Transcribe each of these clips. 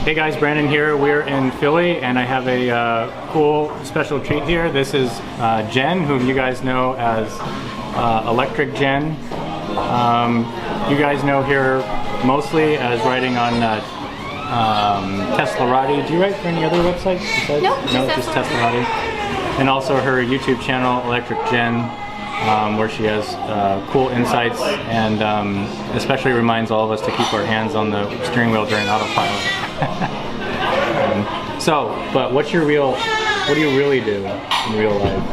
Hey guys, Brandon here. We're in Philly and I have a cool special treat here. This is Jen, whom you guys know as Electric Jen. You guys know her mostly as writing on Teslarati. Do you write for any other websites besides? No, just Teslarati. And also her YouTube channel, Electric Jen, where she has cool insights and especially reminds all of us to keep our hands on the steering wheel during autopilot. But what do you really do in real life?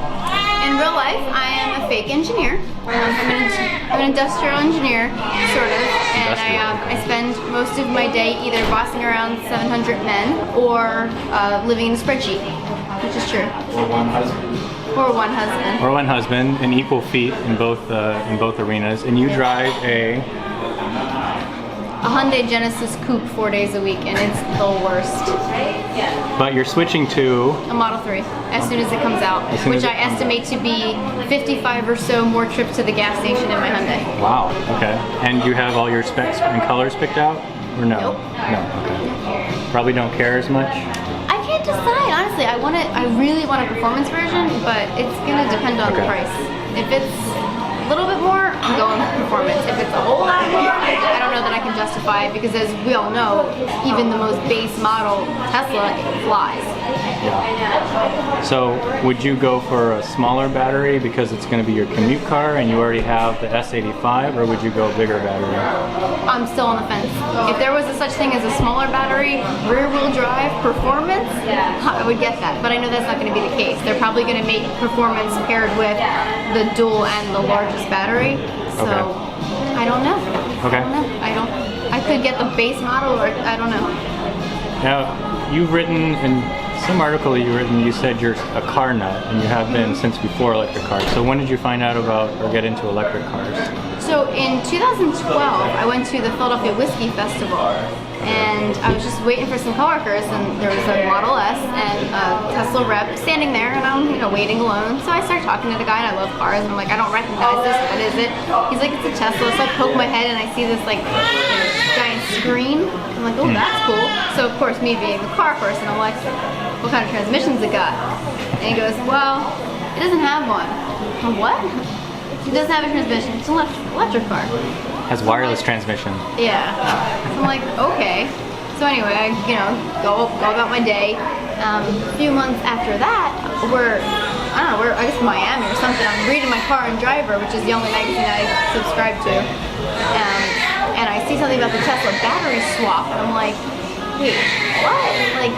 In real life, I am a fake engineer. I'm an industrial engineer, sort of, and I spend most of my day either bossing around 700 men or living in a spreadsheet, which is true. Or one husband. Or one husband. Or one husband, an equal feat in both arenas. And you drive a Hyundai Genesis Coupe 4 days a week, and it's the worst. But you're switching to a Model 3 as soon as it comes out, which I estimate to be 55 or so more trips to the gas station in my Hyundai. Wow. Okay. And you have all your specs and colors picked out, or no? Nope. No. Okay. Probably don't care as much. I can't decide, honestly. I really want a performance version, but it's gonna depend on the price. If it's a little bit more, I'm going with performance. If it's a whole lot more, I don't know that I can justify it because, as we all know, even the most base model Tesla flies. Yeah. So would you go for a smaller battery because it's going to be your commute car and you already have the S85, or would you go bigger battery? I'm still on the fence. If there was a such thing as a smaller battery, rear-wheel drive performance, I would get that. But I know that's not going to be the case. They're probably going to make performance paired with the dual and the largest battery. So I don't know. Okay. I don't know. I could get the base model, or I don't know. Now, you've written in some article you've written, you said you're a car nut, and you have been since before electric cars. So when did you find out about or get into electric cars? So in 2012, I went to the Philadelphia Whiskey Festival, and I was just waiting for some coworkers, and there was a Model S and a Tesla rep standing there, and I'm waiting alone. So I start talking to the guy, and I love cars, and I'm like, I don't recognize this. What is it? He's like, it's a Tesla. So I poke my head, and I see this like giant screen. I'm like, oh, that's cool. So of course, me being the car person, I'm like, what kind of transmissions it got? And he goes, well, it doesn't have one. I'm, what? It doesn't have a transmission. It's an electric car. Has wireless transmission. Yeah. So I'm like, okay. So anyway, I go about my day. A few months after that, we're I guess Miami or something. I'm reading my Car and Driver, which is the only magazine I subscribe to. And I see something about the Tesla battery swap, and I'm like, wait, what? Like,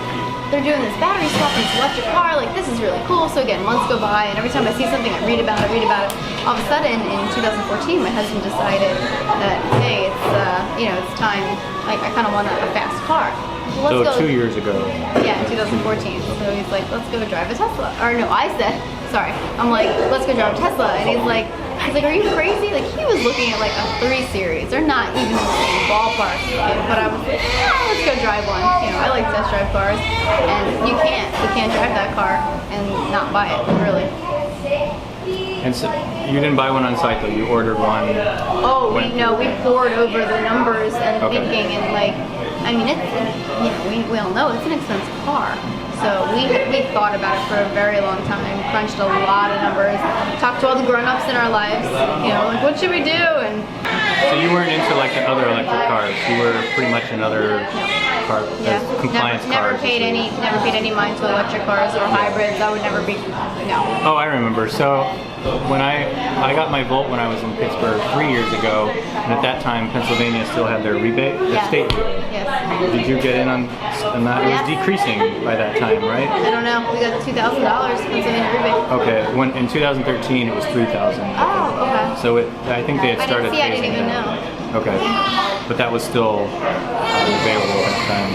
they're doing this battery swap in this electric car, like this is really cool. So again, months go by, and every time I see something, I read about it. All of a sudden, in 2014, my husband decided that, hey, it's time, like I kind of want a fast car. So 2 years ago. Yeah, in 2014. So he's like, let's go drive a Tesla. Or no, I said, sorry. I'm like, let's go drive a Tesla. And he's like, are you crazy? Like, he was looking at like a 3 Series. They're not even in the same ballpark. But I was like, let's go drive one. I like test drive cars. And you can't drive that car and not buy it, really. And so you didn't buy one on site though, you ordered one? Oh, we poured over the numbers and thinking, and like, I mean, it's, we all know it's an expensive car. So we thought about it for a very long time, crunched a lot of numbers, talked to all the grown-ups in our lives, like, what should we do? And so you weren't into like the other electric cars, you were pretty much another car, compliance never cars. paid any mind to electric cars or hybrids. I would never be, no. Oh, I remember. So when I got my Volt when I was in Pittsburgh 3 years ago, and at that time Pennsylvania still had their rebate, their state rebate. Yes. Did you get in on that? It was decreasing by that time, right? I don't know. We got $2,000 Pennsylvania rebate. Okay. When in 2013 it was $3,000. Oh, okay. So I think they had started. I didn't even know. Okay. But that was still available at the time.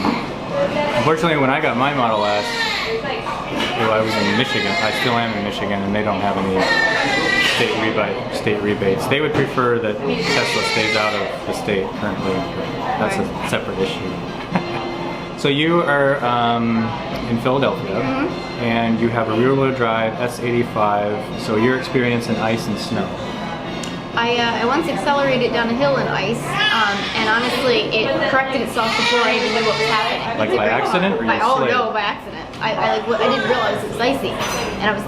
Unfortunately, when I got my Model S, I was in Michigan. I still am in Michigan, and they don't have any state rebates. They would prefer that Tesla stays out of the state currently. That's a separate issue. So you are in Philadelphia, and you have a rear-wheel drive S85. So you're experiencing ice and snow. I once accelerated down a hill in ice, and honestly, it corrected itself before I even knew what was happening. Like by accident, or you Oh slid? no, by accident. I didn't realize it was icy, and I was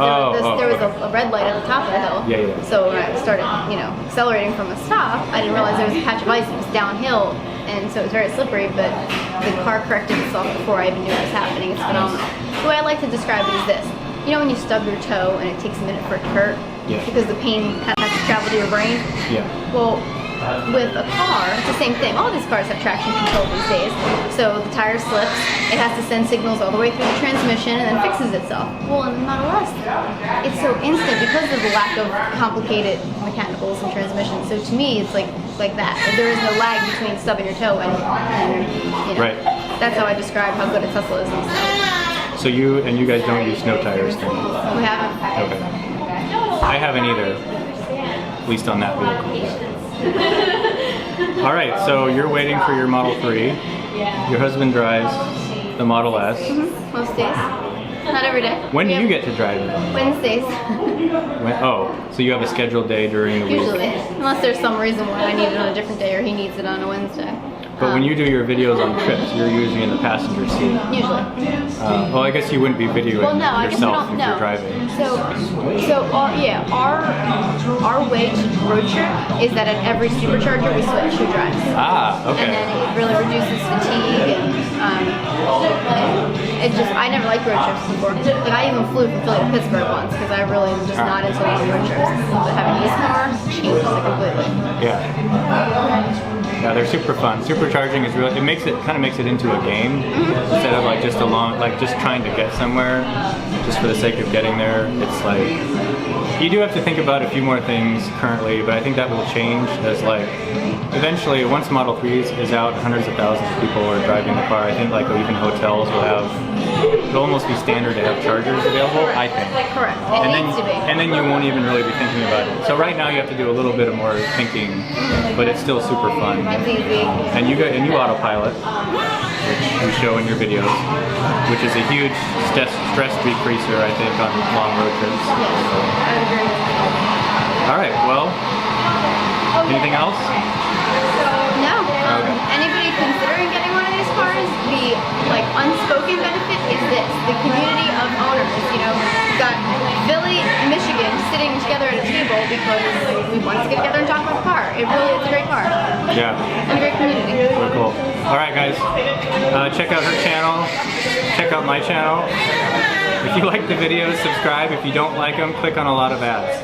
there was a red light at the top of the hill. Yeah, yeah. So when I started, accelerating from a stop, I didn't realize there was a patch of ice. It was downhill, and so it was very slippery. But the car corrected itself before I even knew what was happening. It's phenomenal. The way I like to describe it is this: you know when you stub your toe and it takes a minute for it to hurt, Yeah. because the pain kind of has to travel to your brain. Yeah. Well, with a car, it's the same thing. All these cars have traction control these days. So the tire slips, it has to send signals all the way through the transmission and then fixes itself. Well, in the Model S, it's so instant because of the lack of complicated mechanicals and transmissions. So to me, it's like that. There is no lag between stubbing your toe and Right. That's how I describe how good a Tesla is. So you guys don't use snow tires then? We haven't. Okay. I haven't either, at least on that vehicle. All right, so you're waiting for your Model 3. Your husband drives the Model S. Most days. Not every day. When do you get to drive it? Wednesdays. So you have a scheduled day during the week? Usually. Unless there's some reason why I need it on a different day or he needs it on a Wednesday. But when you do your videos on trips, you're usually in the passenger seat. Usually. Well, I guess you wouldn't be videoing I guess we yourself don't if you're driving. Our way to road trip is that at every supercharger we switch who drives. Ah, okay. And then it really reduces fatigue and I never liked road trips before. Like I even flew from Philly to Pittsburgh once because I really was just not into long road trips. But having these car changes it completely. Yeah. Yeah, they're super fun. Supercharging is really, kind of makes it into a game instead of like just just trying to get somewhere just for the sake of getting there. It's like, you do have to think about a few more things currently, but I think that will change as like, eventually once Model 3 is out, hundreds of thousands of people are driving the car. I think like even hotels will it'll almost be standard to have chargers available, I think. Correct. And It needs to be. then you won't even really be thinking about it. So right now you have to do a little bit of more thinking, but it's still super fun. It's easy. And you autopilot, which you show in your videos, which is a huge stress decreaser, I think, on long road trips. Yes, I would agree. All right, well, anything else? No. Okay. Anybody considering getting one of these cars, the unspoken benefit is this: the community of owners. We've got Philly, Michigan, sitting together at a table because we want to get together and talk about the car. It's a great car. Yeah. And a great community. Very cool. All right, guys, check out her channel. Check out my channel. If you like the videos, subscribe. If you don't like them, click on a lot of ads.